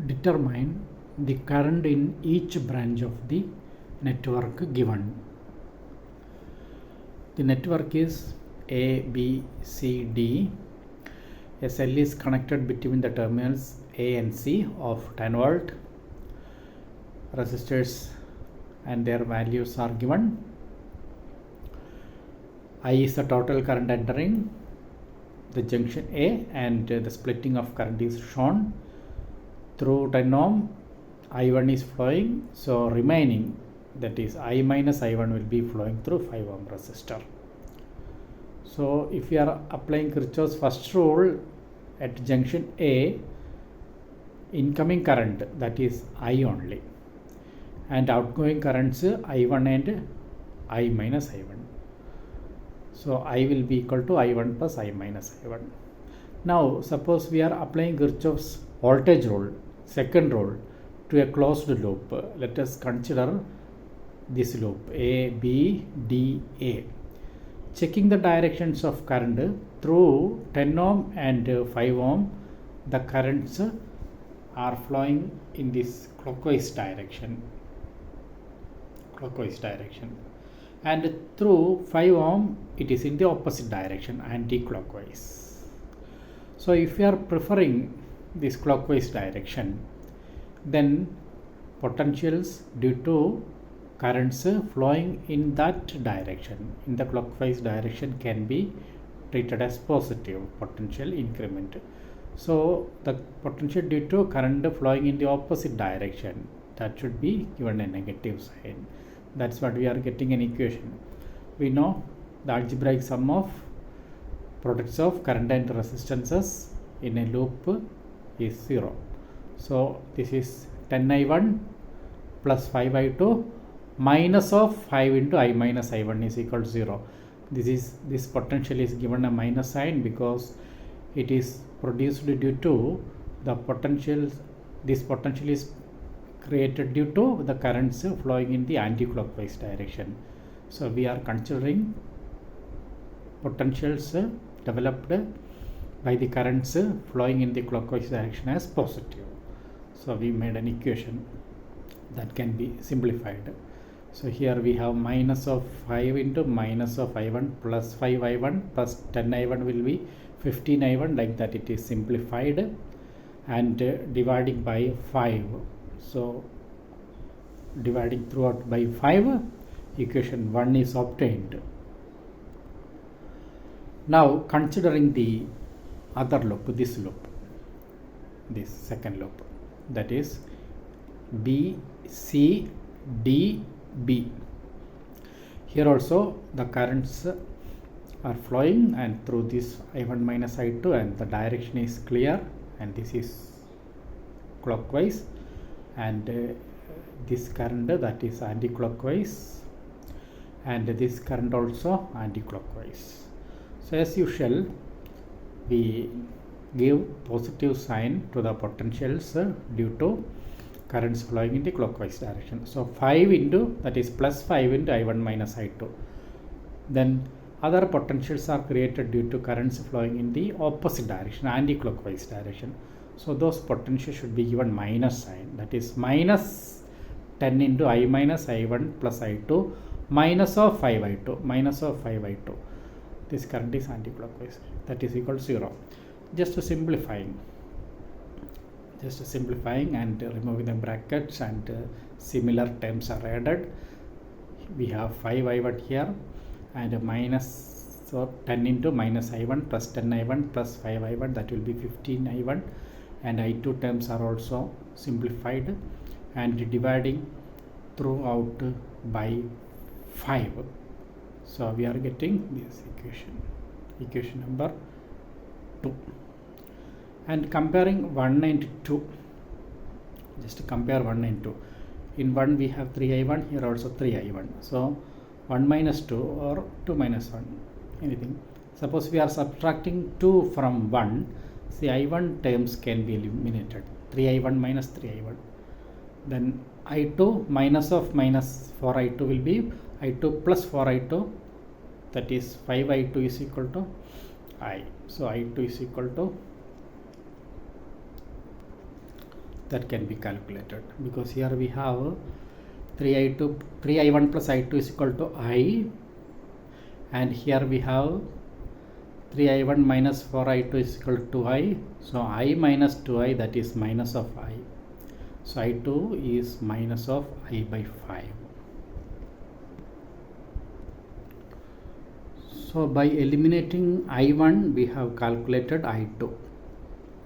determine the current in each branch of the network given. The network is A, B, C, D. A cell is connected between the terminals A and C of 10 volt. Resistors and their values are given. I is the total current entering the junction A, and the splitting of current is shown. Through 10 ohm I1 is flowing, so remaining, that is I minus I1, will be flowing through 5 ohm resistor. So if you are applying Kirchhoff's first rule at junction A, incoming current, that is I only, and outgoing currents I1 and I minus I1. So I will be equal to I1 plus I minus I1. Now suppose we are applying Kirchhoff's voltage rule, second rule, to a closed loop. Let us consider this loop A, B, D, A. Checking the directions of current through 10 ohm and 5 ohm, the currents are flowing in this clockwise direction. And through 5 ohm it is in the opposite direction, anti-clockwise. So if you are preferring this clockwise direction, then potentials due to currents flowing in that direction, in the clockwise direction, can be treated as positive potential increment. So the potential due to current flowing in the opposite direction, that should be given a negative sign. That's what we are getting an equation. We know the algebraic sum of products of current and resistances in a loop is 0. So this is 10I1 plus 5I2 minus of 5 into I minus I1 is equal to 0. This potential is given a minus sign because it is produced due to the potential. This potential is created due to the currents flowing in the anti-clockwise direction. So we are considering potentials developed by the currents flowing in the clockwise direction as positive. So we made an equation that can be simplified. So here we have minus of 5 into minus of I1 plus 5I1 plus 10I1 will be 15I1, like that it is simplified, and dividing by 5. So dividing throughout by 5, equation 1 is obtained. Now considering the other loop, this second loop, that is B, C, D, B. Here also the currents are flowing and through this I1 minus I2, and the direction is clear, and this is clockwise, and this current, that is anti-clockwise, and this current also anti-clockwise. So as usual, we give positive sign to the potentials due to currents flowing in the clockwise direction. So 5 into, that is plus 5 into I1 minus I2. Then other potentials are created due to currents flowing in the opposite direction, anti-clockwise direction. So those potentials should be given minus sign, that is minus 10 into I minus I1 plus I2 minus of 5I2. This current is anti-clockwise, that is equal to 0. Just simplifying and removing the brackets, and similar terms are added. We have 5I1 here, and minus, so 10 into minus I1 plus 10I1 plus 5I1, that will be 15I1, and I2 terms are also simplified, and dividing throughout by 5. So we are getting this equation number 2. And comparing 1 and 2, just compare 1 and 2. In 1 we have 3I1, here also 3I1. So 1 minus 2 or 2 minus 1, anything. Suppose we are subtracting 2 from 1, the I1 terms can be eliminated, 3I1 minus 3I1. Then I2 minus of minus 4I2 will be I2 plus 4I2, that is 5I2 is equal to I. So I2 is equal to that can be calculated, because here we have 3i1 plus i2 is equal to I, and here we have 3i1 minus 4i2 is equal to 2i. So I minus 2i, that is minus of I. So I2 is minus of I by 5. So by eliminating I1, we have calculated I2.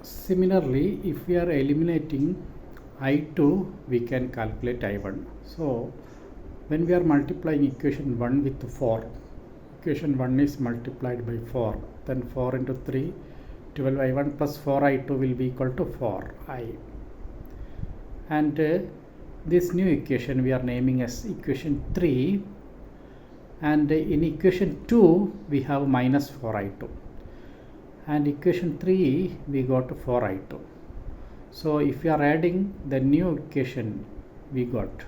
Similarly, if we are eliminating I2, we can calculate I1. So when we are multiplying equation 1 with 4, equation 1 is multiplied by 4, then 4 into 3, 12i1 plus 4i2 will be equal to 4i. And this new equation we are naming as equation 3, and in equation 2 we have minus 4i2, and equation 3 we got 4i2. So if we are adding the new equation we got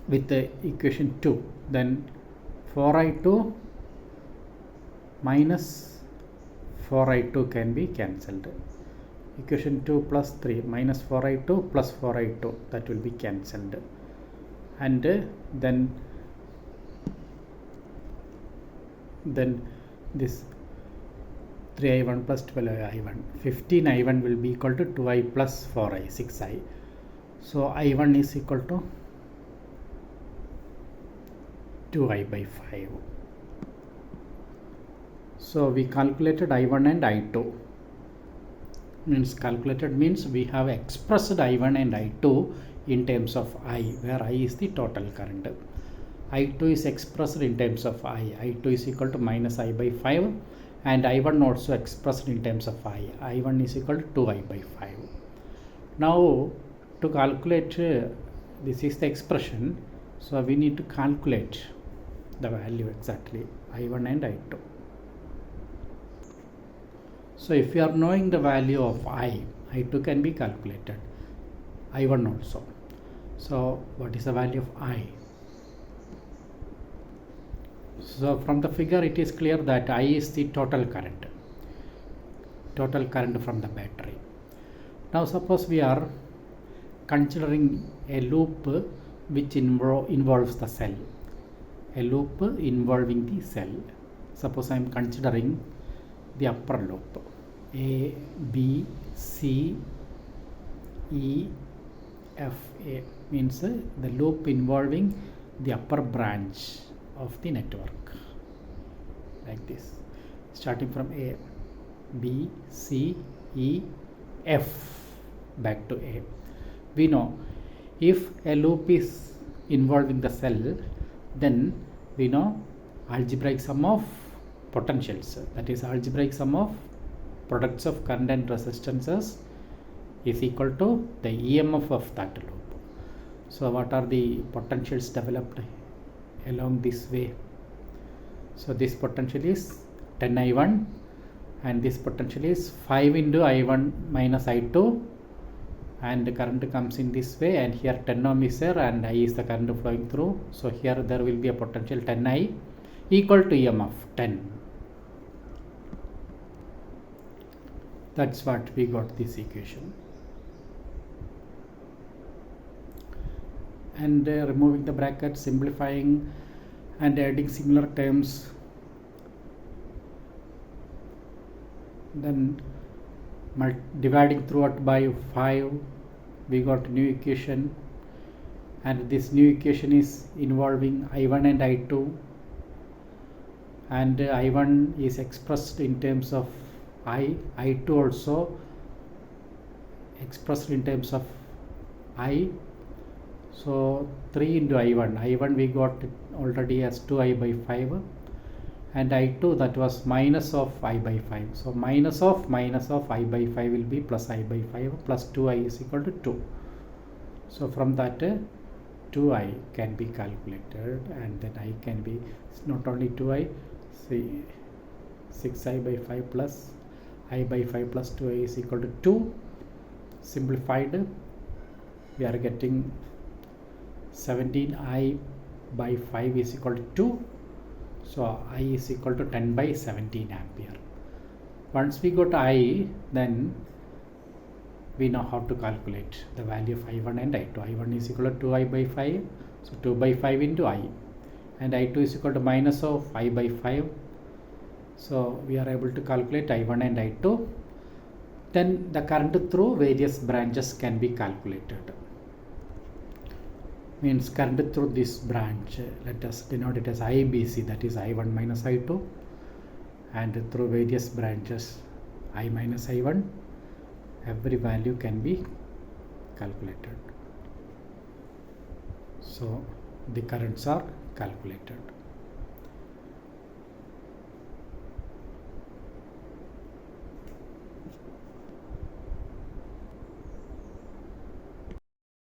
with the equation 2, then 4i2 minus 4i2 can be cancelled. Equation 2 plus 3 minus 4i2 plus 4i2, that will be cancelled. And then this 3i1 plus 12i1, 15i1 will be equal to 2i plus 4i, 6i. So i1 is equal to 2i by 5. So we calculated I1 and I2. Calculated means we have expressed I1 and I2 in terms of I, where I is the total current. I2 is expressed in terms of I. I2 is equal to minus I by 5, and I1 also expressed in terms of I. I1 is equal to 2I by 5. Now to calculate, this is the expression, so we need to calculate the value exactly, I1 and I2. So if you are knowing the value of I, I2 can be calculated, I1 also. So what is the value of I? So from the figure it is clear that I is the total current from the battery. Now suppose we are considering a loop which involves the cell, a loop involving the cell. Suppose I am considering the upper loop, A, B, C, E, F, A, means the loop involving the upper branch of the network, like this, starting from A, B, C, E, F, back to A. We know if a loop is involving the cell, then we know algebraic sum of potentials, that is algebraic sum of products of current and resistances, is equal to the EMF of that loop. So what are the potentials developed along this way? So this potential is 10 I1, and this potential is 5 into I1 minus I2, and the current comes in this way, and here 10 ohm is there and I is the current flowing through. So here there will be a potential 10I equal to EMF 10. That's what we got this equation. And removing the bracket, simplifying and adding similar terms, then dividing throughout by 5, we got new equation, and this new equation is involving I1 and I2, and I1 is expressed in terms of I, I2 also expressed in terms of I. So 3 into I1 we got already as 2I by 5, and I2 that was minus of I by 5. So minus of I by 5 will be plus I by 5, plus 2I is equal to 2. So from that 2I can be calculated, and then I can be not only 2I, see 6I by 5 plus I by 5 plus 2I is equal to 2. Simplified, we are getting 17I by 5 is equal to 2. So I is equal to 10 by 17 ampere. Once we got I, then we know how to calculate the value of I1 and I2. I1 is equal to 2I by 5, so 2 by 5 into I, and I2 is equal to minus of I by 5. So we are able to calculate I1 and I2. Then the current through various branches can be calculated. Means current through this branch, let us denote it as IBC, that is I1 minus I2, and through various branches I minus I1, every value can be calculated. So the currents are calculated.